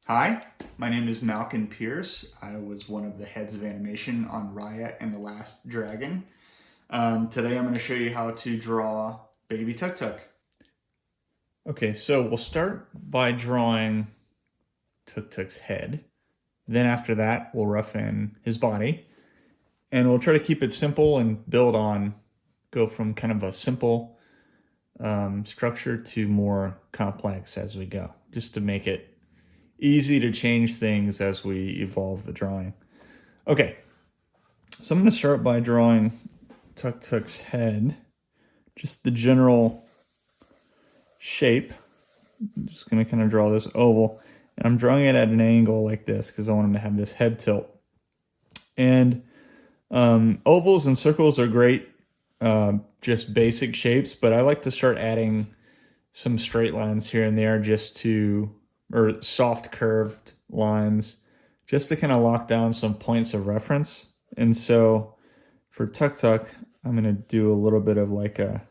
Hi, my name is Malcolm Pierce. I was one of the heads of animation on Raya and the Last Dragon. Today I'm going to show you how to draw Baby Tuk Tuk. Okay, so we'll start by drawing Tuk Tuk's head. Then after that, we'll rough in his body. And we'll try to keep it simple and go from kind of a simple structure to more complex as we go, just to make it easy to change things as we evolve the drawing. Okay, so I'm going to start by drawing Tuk Tuk's head, just the general shape. I'm just going to kind of draw this oval, and I'm drawing it at an angle like this because I want him to have this head tilt. And ovals and circles are great, just basic shapes, but I like to start adding some straight lines here and there or soft curved lines, just to kind of lock down some points of reference. And so for Tuk Tuk, I'm going to do a little bit of like a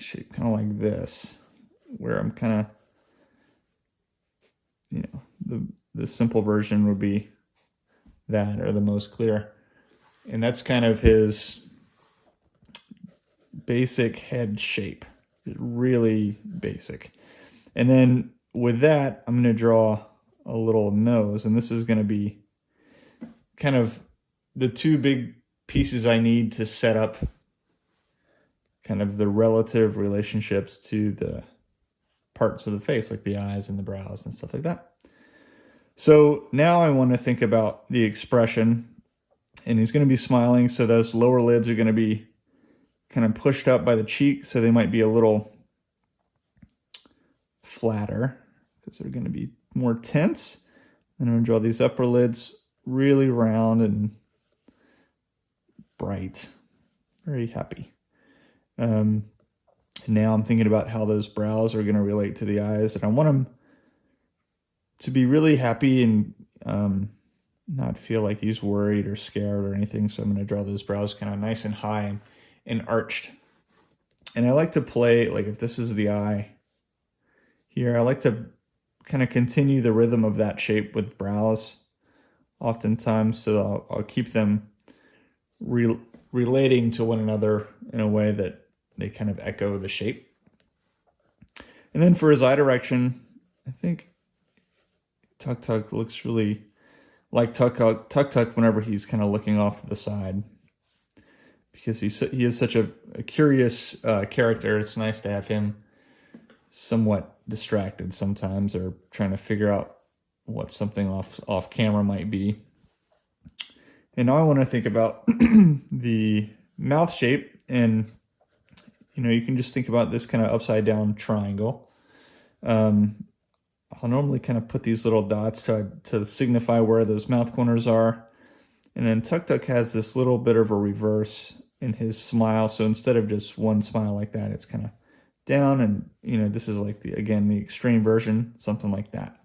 shape kind of like this, where I'm kind of, the simple version would be that, or the most clear. And that's kind of his basic head shape, really basic. And then with that, I'm going to draw a little nose, and this is going to be kind of the two big pieces I need to set up kind of the relative relationships to the parts of the face, like the eyes and the brows and stuff like that. So now I want to think about the expression, and he's going to be smiling, so those lower lids are going to be kind of pushed up by the cheek, so they might be a little flatter because they're going to be more tense. And I'm going to draw these upper lids really round and bright, very happy. And now I'm thinking about how those brows are going to relate to the eyes, and I want them to be really happy and not feel like he's worried or scared or anything. So I'm going to draw those brows kind of nice and high and arched. And I like to play, like if this is the eye here, I like to kind of continue the rhythm of that shape with brows oftentimes, so I'll keep them relating to one another in a way that they kind of echo the shape. And then for his eye direction, I think Tuk Tuk looks really like Tuk Tuk whenever he's kind of looking off to the side, because he is such a curious character. It's nice to have him somewhat distracted sometimes, or trying to figure out what something off camera might be. And now I want to think about the mouth shape, and you can just think about this kind of upside down triangle. I'll normally kind of put these little dots to signify where those mouth corners are. And then Tuk Tuk has this little bit of a reverse in his smile. So instead of just one smile like that, it's kind of down, and this is like the extreme version, something like that.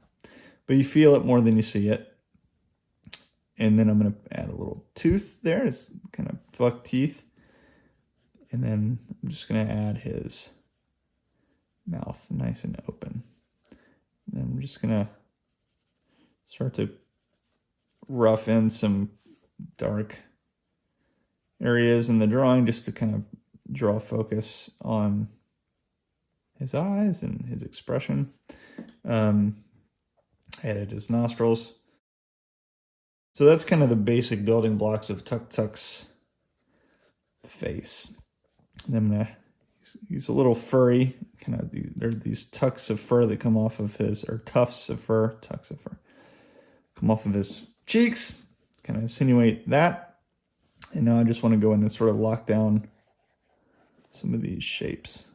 But you feel it more than you see it. And then I'm going to add a little tooth there. It's kind of buck teeth. And then I'm just going to add his mouth nice and open. And then I'm just going to start to rough in some dark areas in the drawing, just to kind of draw focus on his eyes and his expression. Added his nostrils. So that's kind of the basic building blocks of Tuk Tuk's face. And he's a little furry, there are these tucks of fur that come off of tucks of fur, come off of his cheeks, kind of insinuate that. And now I just want to go in and sort of lock down some of these shapes.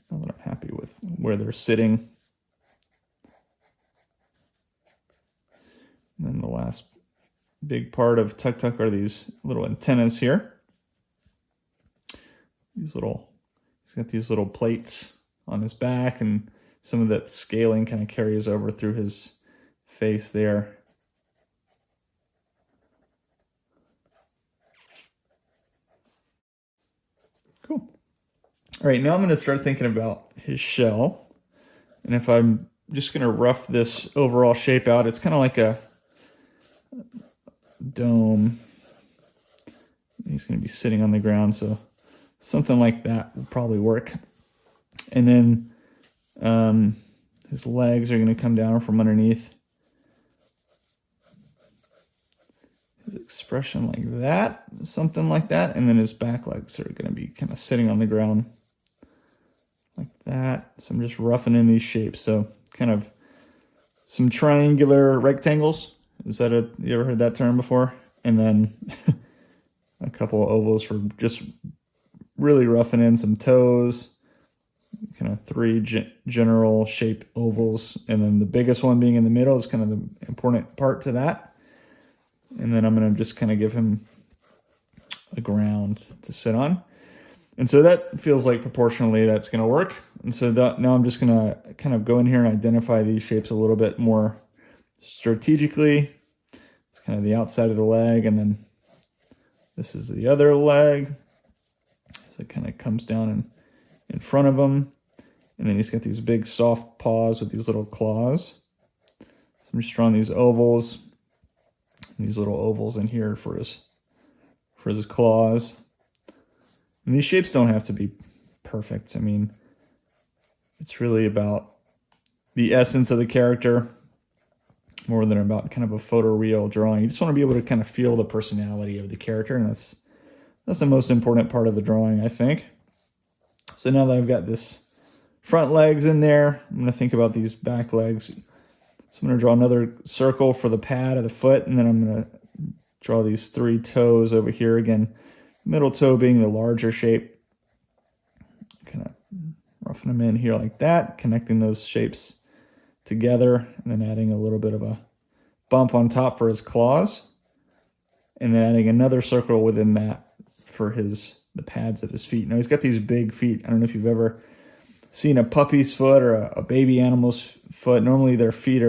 Now that I'm happy with where they're sitting. And then the last big part of Tuk Tuk are these little antennas here. He's got these little plates on his back, and some of that scaling kind of carries over through his face there. Cool. All right, now I'm going to start thinking about his shell. And if I'm just going to rough this overall shape out, it's kind of like a dome. He's going to be sitting on the ground, so something like that will probably work. And then his legs are going to come down from underneath. His expression like that, something like that. And then his back legs are going to be kind of sitting on the ground like that. So I'm just roughing in these shapes. So kind of some triangular rectangles. Is that you ever heard that term before? And then a couple of ovals for just really roughing in some toes. Kind of three general shape ovals. And then the biggest one being in the middle is kind of the important part to that. And then I'm going to just kind of give him a ground to sit on. And so that feels like proportionally that's going to work. And so now I'm just going to kind of go in here and identify these shapes a little bit more strategically. It's kind of the outside of the leg, and then this is the other leg. So it kind of comes down in front of him. And then he's got these big soft paws with these little claws. So I'm just drawing these ovals. These little ovals in here for his claws. And these shapes don't have to be perfect. I mean, it's really about the essence of the character more than about kind of a photoreal drawing. You just want to be able to kind of feel the personality of the character, and that's the most important part of the drawing, I think. So now that I've got this front legs in there, I'm going to think about these back legs. So I'm going to draw another circle for the pad of the foot, and then I'm going to draw these three toes over here again. Middle toe being the larger shape. Kind of roughing them in here like that, connecting those shapes together, and then adding a little bit of a bump on top for his claws. And then adding another circle within that for the pads of his feet. Now he's got these big feet. I don't know if you've ever seen a puppy's foot or a baby animal's foot. Normally their feet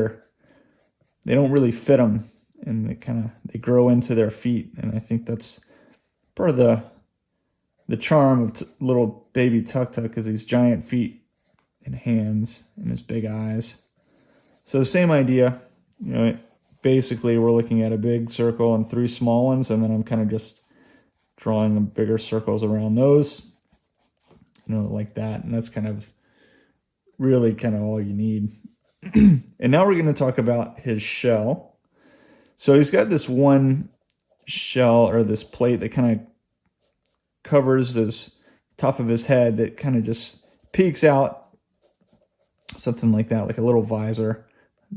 they don't really fit them, and they grow into their feet. And I think that's part of the charm of little baby Tuk-Tuk is these giant feet and hands and his big eyes. So same idea, basically we're looking at a big circle and three small ones, and then I'm kind of just drawing the bigger circles around those, like that. And that's kind of really kind of all you need. And now we're going to talk about his shell. So he's got this one shell, or this plate, that kind of covers his top of his head, that kind of just peeks out, something like that, like a little visor.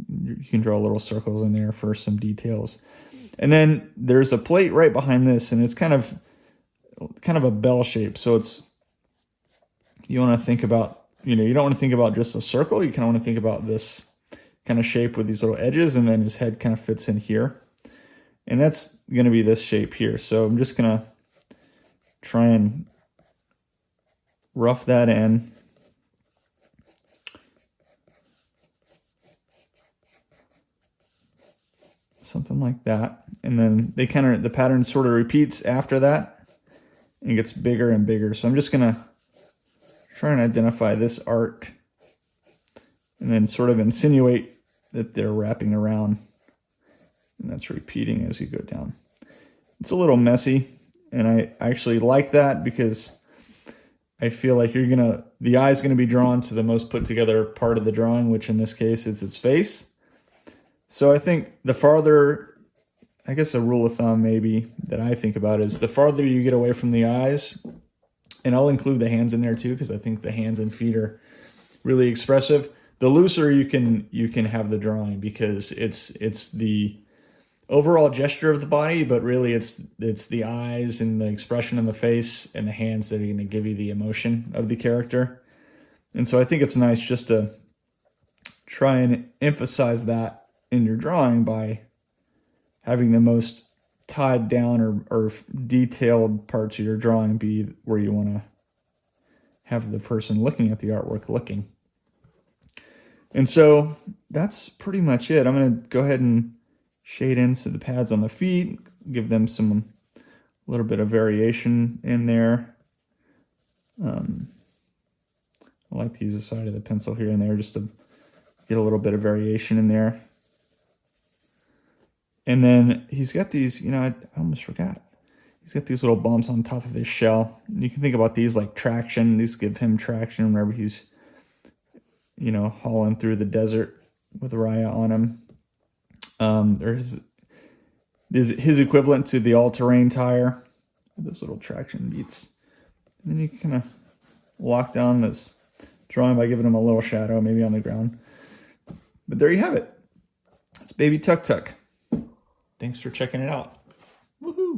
You can draw little circles in there for some details. And then there's a plate right behind this, and it's kind of a bell shape. So you want to think about, you don't want to think about just a circle. You kind of want to think about this kind of shape with these little edges, and then his head kind of fits in here. And that's going to be this shape here. So I'm just going to try and rough that in. Something like that. And then the pattern sort of repeats after that and gets bigger and bigger. So I'm just going to try and identify this arc and then sort of insinuate that they're wrapping around, and that's repeating as you go down. It's a little messy, and I actually like that because I feel like the eye's going to be drawn to the most put together part of the drawing, which in this case is its face. So I think the farther, I guess a rule of thumb maybe that I think about is the farther you get away from the eyes, and I'll include the hands in there too, because I think the hands and feet are really expressive, the looser you can have the drawing, because it's the overall gesture of the body, but really it's the eyes and the expression in the face and the hands that are going to give you the emotion of the character. And so I think it's nice just to try and emphasize that in your drawing by having the most tied down or detailed parts of your drawing be where you want to have the person looking at the artwork looking. And so that's pretty much it. I'm going to go ahead and shade into the pads on the feet, give them a little bit of variation in there. I'll I like to use the side of the pencil here and there just to get a little bit of variation in there. And then he's got these, you know, I almost forgot. He's got these little bumps on top of his shell. You can think about these like traction. These give him traction whenever he's, you know, hauling through the desert with Raya on him. There's his equivalent to the all-terrain tire. Those little traction beats. And then you can kind of walk down this drawing by giving him a little shadow, maybe on the ground. But there you have it. It's Baby Tuk Tuk. Thanks for checking it out. Woohoo!